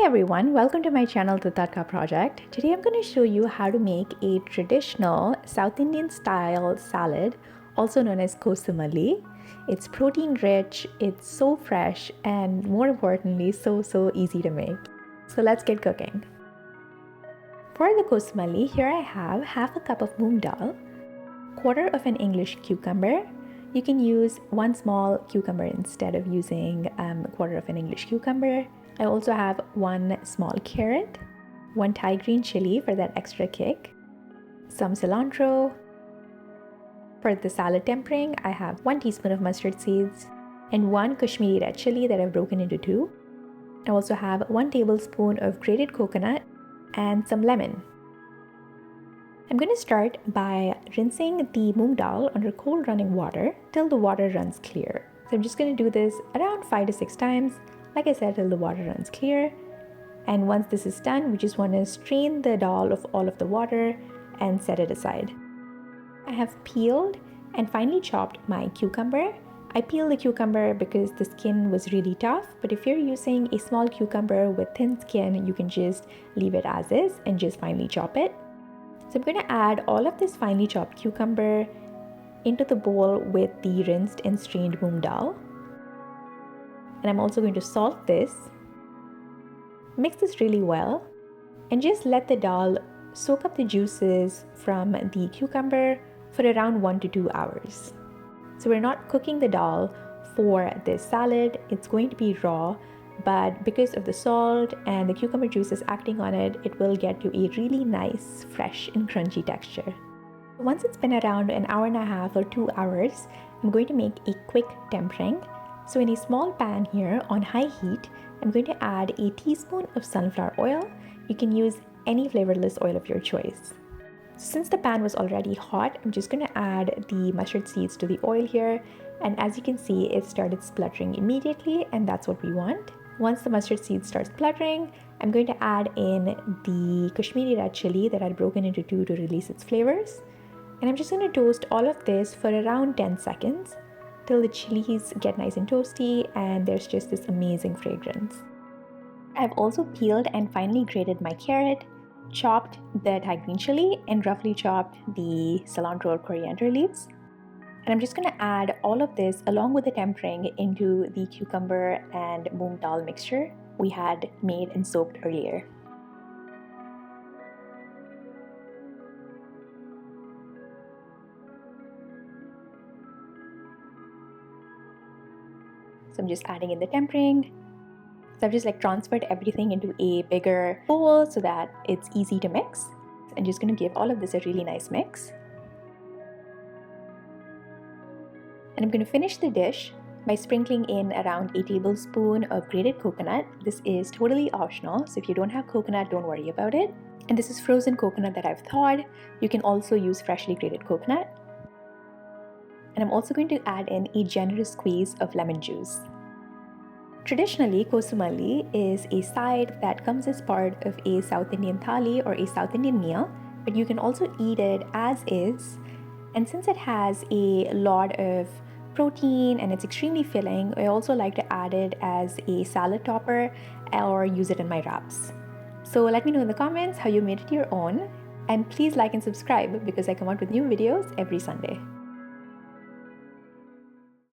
Hey everyone, welcome to my channel The Tadka Project. Today I'm going to show you how to make a traditional South Indian style salad, also known as Kosumalli. It's protein rich, it's so fresh, and more importantly, so easy to make. So let's get cooking. For the Kosumalli, here I have half a cup of moong dal, quarter of an English cucumber. You can use one small cucumber instead of using a quarter of an English cucumber. I also have one small carrot, one Thai green chili for that extra kick, some cilantro. For the salad tempering, I have 1 teaspoon of mustard seeds and 1 Kashmiri red chili that I've broken into 2. I also have 1 tablespoon of grated coconut and some lemon. I'm going to start by rinsing the moong dal under cold running water till the water runs clear. So I'm just going to do this around 5 to 6 times. Like I said, till the water runs clear. And once this is done, we just want to strain the dal of all of the water and set it aside. I have peeled and finely chopped my cucumber. I peeled the cucumber because the skin was really tough, but if you're using a small cucumber with thin skin, you can just leave it as is and just finely chop it. So I'm going to add all of this finely chopped cucumber into the bowl with the rinsed and strained moong dal. And I'm also going to salt this. Mix this really well and just let the dal soak up the juices from the cucumber for around 1 to 2 hours. So we're not cooking the dal for this salad, it's going to be raw, but because of the salt and the cucumber juices acting on it, it will get you a really nice, fresh and crunchy texture. Once it's been around an hour and a half or 2 hours, I'm going to make a quick tempering. So in a small pan here on high heat, I'm going to add a teaspoon of sunflower oil. You can use any flavorless oil of your choice. Since the pan was already hot, I'm just going to add the mustard seeds to the oil here. And as you can see, it started spluttering immediately, and that's what we want. Once the mustard seeds start spluttering, I'm going to add in the Kashmiri red chili that I'd broken into 2 to release its flavors. And I'm just going to toast all of this for around 10 seconds. Till the chilies get nice and toasty and there's just this amazing fragrance. I've also peeled and finely grated my carrot, chopped the Thai green chili, and roughly chopped the cilantro or coriander leaves. And I'm just going to add all of this along with the tempering into the cucumber and moong dal mixture we had made and soaked earlier. So I'm just adding in the tempering. So I've just transferred everything into a bigger bowl so that it's easy to mix. I'm just going to give all of this a really nice mix. And I'm going to finish the dish by sprinkling in around a tablespoon of grated coconut. This is totally optional, so if you don't have coconut, don't worry about it. And this is frozen coconut that I've thawed. You can also use freshly grated coconut. And I'm also going to add in a generous squeeze of lemon juice. Traditionally, Kosumalli is a side that comes as part of a South Indian thali or a South Indian meal, but you can also eat it as is. And since it has a lot of protein and it's extremely filling, I also like to add it as a salad topper or use it in my wraps. So let me know in the comments how you made it your own, and please like and subscribe because I come out with new videos every Sunday.